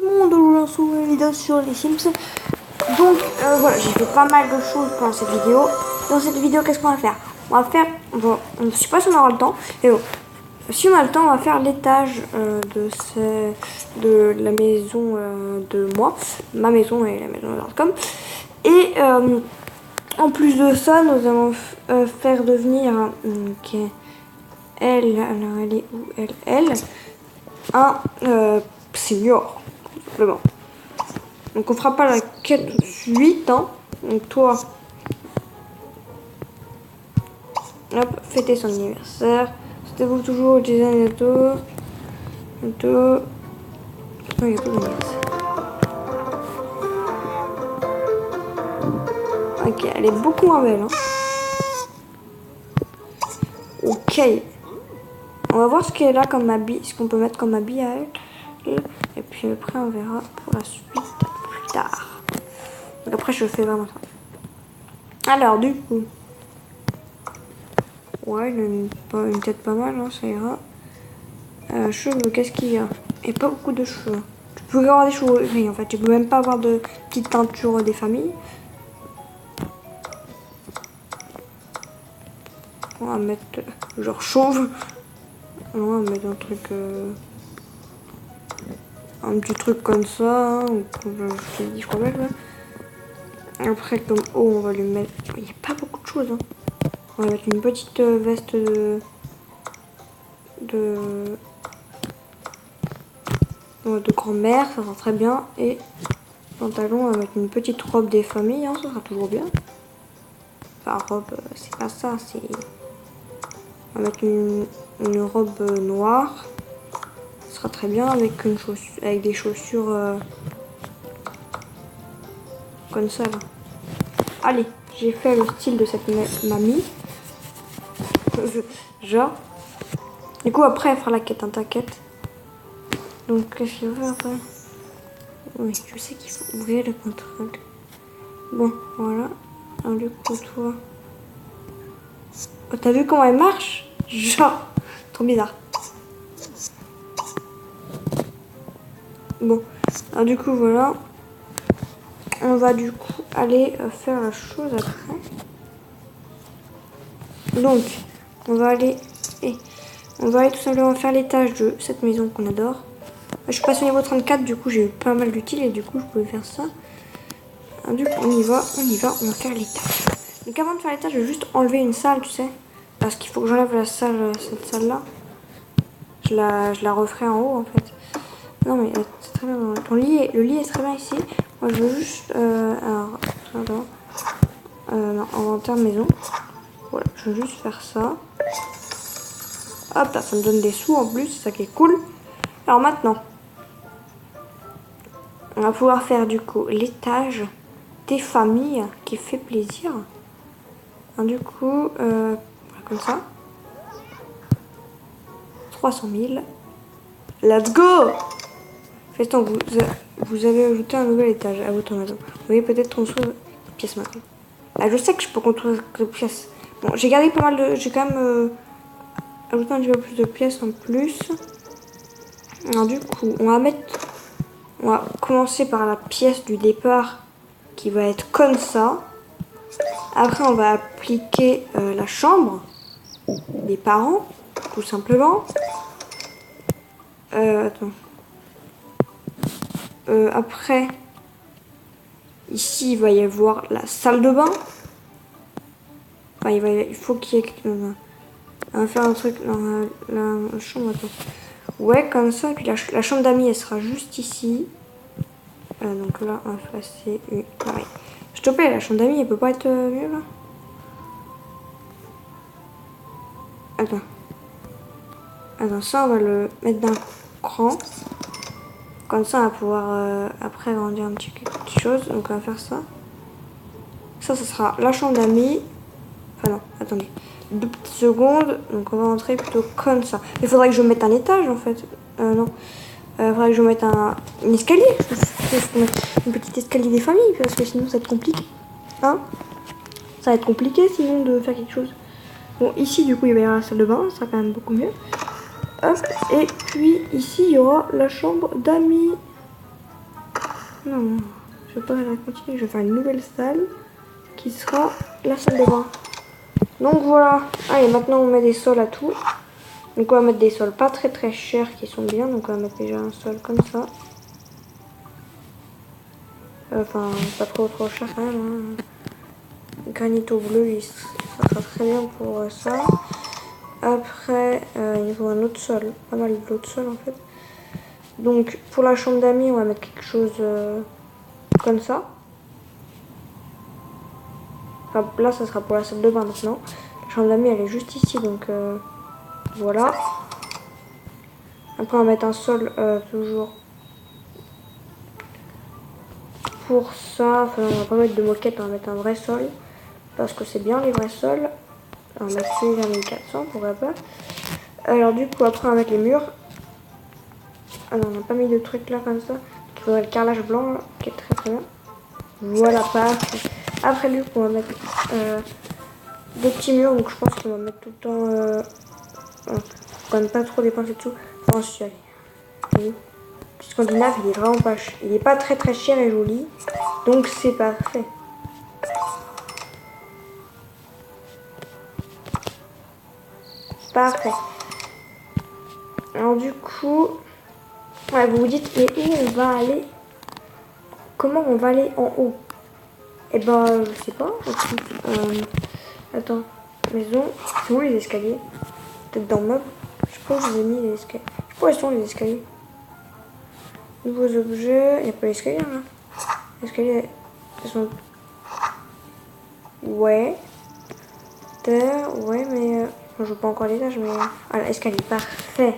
le monde, aujourd'hui on se retrouve une vidéo sur les Sims. Donc voilà, j'ai fait pas mal de choses pendant cette vidéo. Dans cette vidéo, qu'est-ce qu'on va faire? On va faire, bon, je sais pas si on aura le temps, mais bon, si on a le temps, on va faire l'étage de la maison de moi, ma maison et la maison de Lordcom. Et en plus de ça, nous allons faire devenir elle, alors elle est où elle, un senior, simplement. Donc on fera pas la quête tout de suite, hein. Donc toi, hop, fêtez son anniversaire. C'était vous toujours Jason bientôt. Bientôt. Non, il n'y a pas d'anniversaire. Ok, elle est beaucoup moins belle, hein. Ok. On va voir ce qu'elle a comme habit, ce qu'on peut mettre comme habit à elle. Et puis après on verra pour la suite plus tard. Donc après je fais vraiment ça. Alors du coup. Ouais, il a une tête pas mal, hein, ça ira. Cheveux, qu'est-ce qu'il y a? Et pas beaucoup de cheveux. Tu peux avoir des cheveux, oui en fait, tu peux même pas avoir de petite teinture des familles. On va mettre genre chauve. On va mettre un truc... un petit truc comme ça, hein, je t'ai dit, je crois pas. Après, comme haut, on va lui mettre... Il n'y a pas beaucoup de choses, hein. On va mettre une petite veste de grand-mère, ça sera très bien. Et pantalon, on va mettre une petite robe des familles, hein, ça sera toujours bien. Enfin, robe, c'est pas ça, c'est... On va mettre une robe noire. Ça sera très bien avec, avec des chaussures comme ça, là. Allez, j'ai fait le style de cette mamie. Genre. Du coup, après, elle fera la quête, hein, t'inquiète. Donc, qu'est-ce qu'il veut après? Oui, je sais qu'il faut ouvrir le contrôle. Bon, voilà. Alors, du coup, toi... Oh, t'as vu comment elle marche? Genre, trop bizarre. Bon, alors du coup, voilà. On va du coup aller faire la chose après. Donc, on va aller tout simplement faire l'étage de cette maison qu'on adore. Je suis passée au niveau 34, du coup j'ai eu pas mal d'utiles et du coup je pouvais faire ça. Alors, du coup on y va, on va faire l'étage. Donc avant de faire l'étage, je vais juste enlever une salle, tu sais. Parce qu'il faut que j'enlève la salle, cette salle-là. Je la referai en haut en fait. Non mais c'est très bien. Le lit est très bien ici. Moi je veux juste... alors, non, inventaire maison. Voilà, je veux juste faire ça. Hop, là, ça me donne des sous en plus, c'est ça qui est cool. Alors maintenant, on va pouvoir faire du coup l'étage des familles qui fait plaisir. Alors, du coup, voilà, comme ça. 300 000. Let's go! Faites-en, vous avez ajouté un nouvel étage à votre maison. Vous voyez peut-être construire des pièces maintenant. Ah, je sais que je peux construire des pièces. Bon, j'ai gardé pas mal de... J'ai quand même ajouté un petit peu plus de pièces en plus. Alors du coup, on va commencer par la pièce du départ qui va être comme ça. Après, on va appliquer la chambre des parents, tout simplement. Attends. Après, ici, il va y avoir la salle de bain. Enfin, il faut qu'il y ait... On va faire un truc dans la chambre. Attends. Ouais, comme ça. Et puis la chambre d'amis, elle sera juste ici. Donc là, on va passer une... Pareil. S'il te plaît, la chambre d'amis, elle peut pas être mieux, là? Attends. Attends, ça, on va le mettre d'un cran. Comme ça, on va pouvoir après agrandir un petit quelque chose. Donc, on va faire ça. Ça sera la chambre d'amis. Enfin, non, attendez. 2 petites secondes. Donc, on va rentrer plutôt comme ça. Il faudrait que je mette un étage, en fait. Non. Il faudrait que je mette un escalier. Une petite escalier des familles. Parce que sinon, ça va être compliqué. Hein? Ça va être compliqué, sinon, de faire quelque chose. Bon, ici, du coup, il va y avoir la salle de bain. Ça sera quand même beaucoup mieux. Hop, et puis ici il y aura la chambre d'amis. Non, je vais pas la continuer. Je vais faire une nouvelle salle qui sera la salle de bain. Donc voilà. Allez, maintenant on met des sols à tout. Donc on va mettre des sols pas très chers qui sont bien. Donc on va mettre déjà un sol comme ça. Enfin, pas trop cher quand même. Hein. Granito bleu, il sera très bien pour ça. Après, il faut un autre sol. Pas mal d'autres sols en fait. Donc pour la chambre d'amis, on va mettre quelque chose comme ça. Enfin, là, ça sera pour la salle de bain maintenant. La chambre d'amis, elle est juste ici, donc voilà. Après, on va mettre un sol toujours pour ça. Enfin, on va pas mettre de moquette, on va mettre un vrai sol. Parce que c'est bien les vrais sols. On va mettre celui-là 1400, pourquoi pas. Alors du coup, après, on va mettre les murs. Ah non, on n'a pas mis de trucs là comme ça. Il faudrait le carrelage blanc, là, qui est très bien. Voilà, parfait. Après, du coup, on va mettre des petits murs. Donc je pense qu'on va mettre tout le temps... quand même pas trop dépenser dessous. Enfin, si, allez. Oui. Scandinave, il est vraiment pas cher. Il est pas très cher et joli. Donc c'est parfait. Parfait. Alors du coup, ouais, vous vous dites, mais où on va aller? Comment on va aller en haut? Eh ben, je sais pas. Attends, maison. C'est où les escaliers? Peut-être dans le meuble. Je sais pas où je vous ai mis les escaliers. Je sais pas où ils sont les escaliers. Nouveaux objets. Il n'y a pas l'escalier là. Les escaliers, ils sont... Ouais. Terre, ouais, mais... je joue pas encore l'étage, mais... Ah, l'escalier, parfait.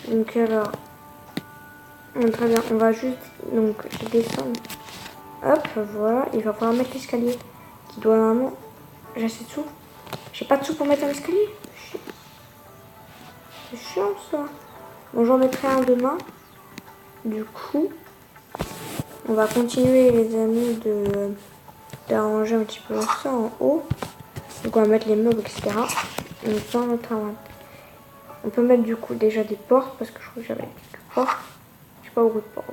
Donc alors... très bien, on va juste... Donc, je descends. Hop, voilà. Il va falloir mettre l'escalier. Qui doit normalement... J'ai assez de sous. J'ai pas de sous pour mettre un escalier. C'est chiant, ça. Bon, j'en mettrai un demain. Du coup... On va continuer, les amis, d'arranger un petit peu ça en haut. Donc on va mettre les meubles, etc. Donc ça, on peut mettre du coup déjà des portes, parce que je crois que j'avais quelques portes. Je sais pas beaucoup de portes.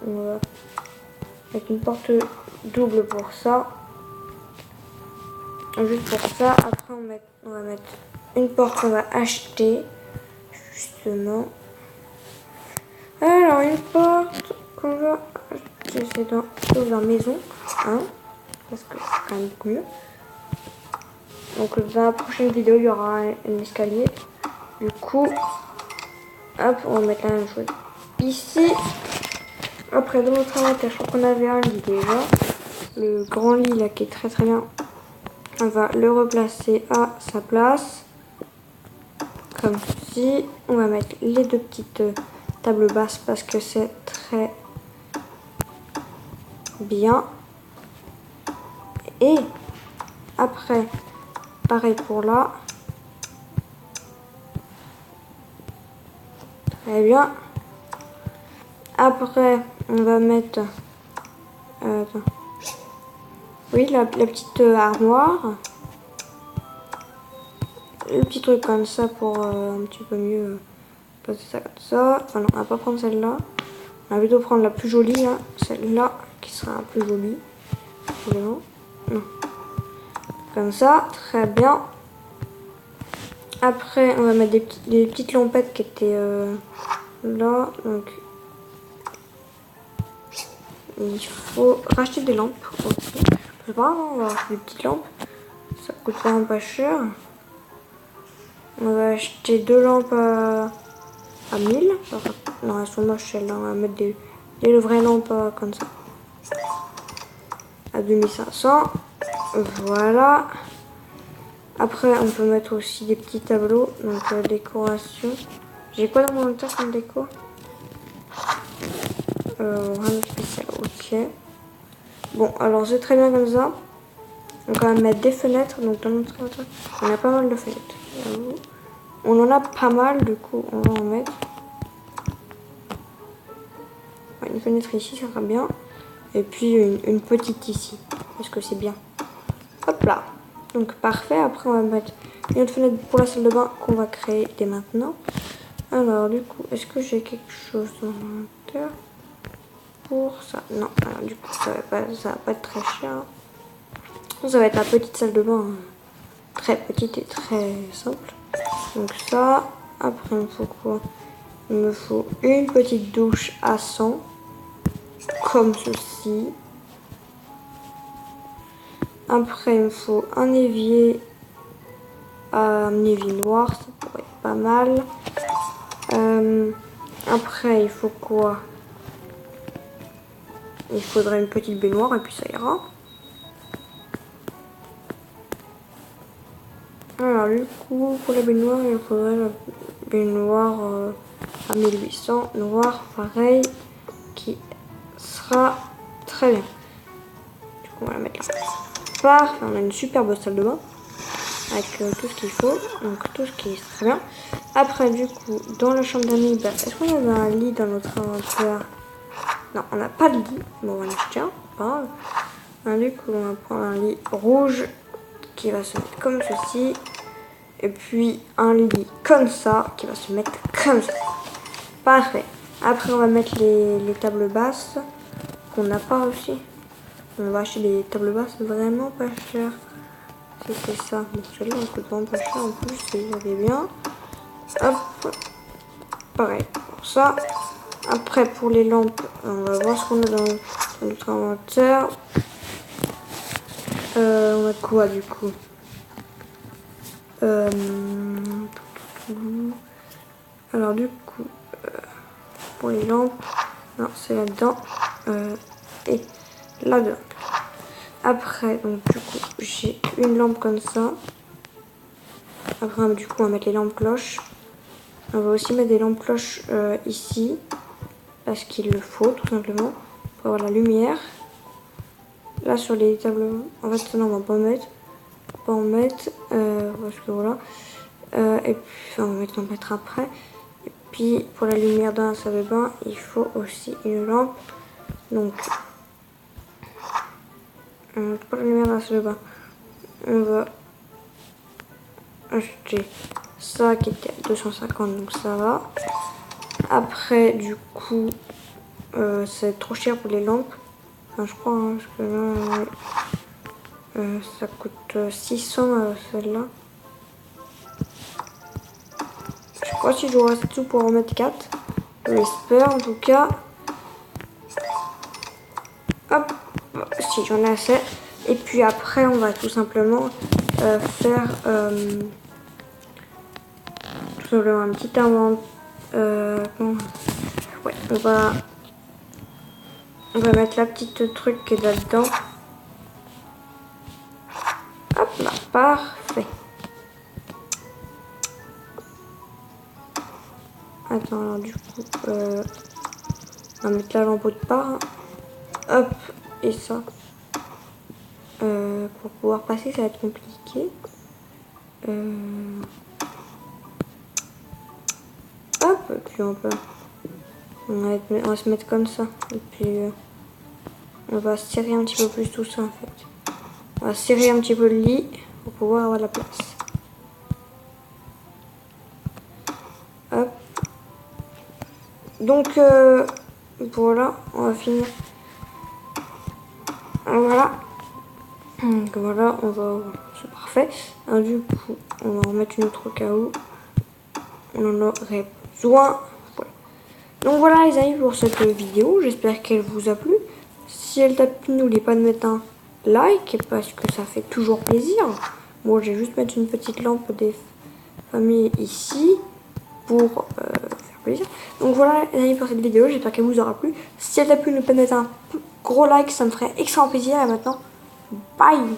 On va mettre une porte double pour ça. Juste pour ça. Après on va mettre une porte qu'on va acheter. Justement. Alors une porte qu'on va acheter, c'est dans la maison. Hein, parce que c'est quand même beaucoup mieux. Donc dans la prochaine vidéo, il y aura un escalier. Du coup, hop, on va mettre la même chose ici. Après, dans notre inventaire, je crois qu'on avait un lit déjà. Le grand lit là qui est très bien. On va le replacer à sa place. Comme ceci. On va mettre les deux petites tables basses parce que c'est très bien. Et après... Pareil pour là. Très bien. Après, on va mettre... attends. Oui, la petite armoire. Le petit truc comme ça pour un petit peu mieux passer ça comme ça. Enfin non, on va pas prendre celle-là. On va plutôt prendre la plus jolie, hein. Celle-là, qui sera un peu jolie. Non. Comme ça, très bien. Après, on va mettre des petites lampettes qui étaient là. Donc, il faut racheter des lampes. Okay. C'est pas grave, on va acheter des petites lampes. Ça coûte vraiment pas cher. On va acheter 2 lampes à 1000. Enfin, non, elles sont moches celles-là. On va mettre des vraies lampes comme ça. À 2500. Voilà. Après, on peut mettre aussi des petits tableaux. Donc, décoration. J'ai quoi dans mon inventaire comme déco? Rien de spécial. Ok. Bon, alors c'est très bien comme ça. Donc, on va mettre des fenêtres. Donc, dans notre inventaire, on a pas mal de fenêtres. On en a pas mal, du coup, on va en mettre. Ouais, une fenêtre ici, ça sera bien. Et puis, une petite ici. Parce que c'est bien. Hop là. Donc parfait, après on va mettre une autre fenêtre pour la salle de bain qu'on va créer dès maintenant. Alors du coup, est-ce que j'ai quelque chose dans l'inventaire pour ça. Non, alors, du coup, ça va pas être très cher. Ça va être la petite salle de bain, hein. Très petite et très simple. Donc ça, après il me faut quoi? Il me faut une petite douche à 100, comme ceci. Après il me faut un évier noir, ça pourrait être pas mal. Après il faut quoi? Il faudrait une petite baignoire et puis ça ira. Alors du coup, pour la baignoire, il faudrait la baignoire à 1800, noir, pareil, qui sera très bien. Du coup, on va la mettre là. Parfait, on a une superbe salle de bain avec tout ce qu'il faut, donc tout ce qui est très bien. Après, du coup, dans la chambre d'amis, est-ce qu'on avait un lit dans notre inventaire? Non, on n'a pas de lit. Bon, on va en acheter un, pas grave. Du coup, on va prendre un lit rouge qui va se mettre comme ceci. Et puis un lit comme ça qui va se mettre comme ça. Parfait. Après, on va mettre les tables basses qu'on n'a pas aussi. On va acheter des tables basses vraiment pas chères. C'était ça. Bon, celui-là, on coûte vraiment pas cher en plus. C'est bien. Hop. Pareil pour ça. Après, pour les lampes, on va voir ce qu'on a dans notre inventaire. On a quoi du coup? Alors du coup, pour les lampes, non, c'est là-dedans et là-dedans. Après, donc du coup, j'ai une lampe comme ça. Après, du coup, on va mettre les lampes cloches. On va aussi mettre des lampes cloches ici, parce qu'il le faut, tout simplement, pour avoir la lumière. Là, sur les tableaux, en fait, non, on va pas en mettre. Pas en mettre, parce que voilà. Et puis, on va en mettre après. Et puis, pour la lumière dans la salle de bain, il faut aussi une lampe. Donc, pour la lumière dans la salle de bain, on va acheter ça qui était à 250, donc ça va. Après, du coup, c'est trop cher pour les lampes. Enfin, je crois, hein, parce que là, ça coûte 600 celle-là. Je sais pas si j'aurai assez de sous pour en mettre 4. J'espère en tout cas. Hop, si j'en ai assez. Et puis après, on va tout simplement faire tout simplement un petit inventaire. Ouais, on va mettre la petite truc qui est là-dedans. Hop là, parfait. Attends, alors du coup, on va mettre la lampe autre part. Hop, et ça. Pour pouvoir passer, ça va être compliqué. Hop, et puis on va se mettre comme ça. Et puis on va serrer un petit peu plus tout ça en fait. On va serrer un petit peu le lit pour pouvoir avoir la place. Hop. Donc voilà, on va finir. Voilà. Donc voilà, c'est parfait. Alors, du coup, on va en remettre une autre au cas où on en aurait besoin. Voilà. Donc voilà les amis pour cette vidéo, j'espère qu'elle vous a plu. Si elle t'a plu, n'oubliez pas de mettre un like parce que ça fait toujours plaisir. Moi, je vais juste mettre une petite lampe des familles ici pour faire plaisir. Donc voilà les amis pour cette vidéo, j'espère qu'elle vous aura plu. Si elle t'a plu, n'oubliez pas de mettre un gros like, ça me ferait extrêmement plaisir. Et maintenant, bye.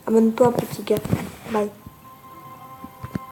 Abonne-toi petit gars. Bye.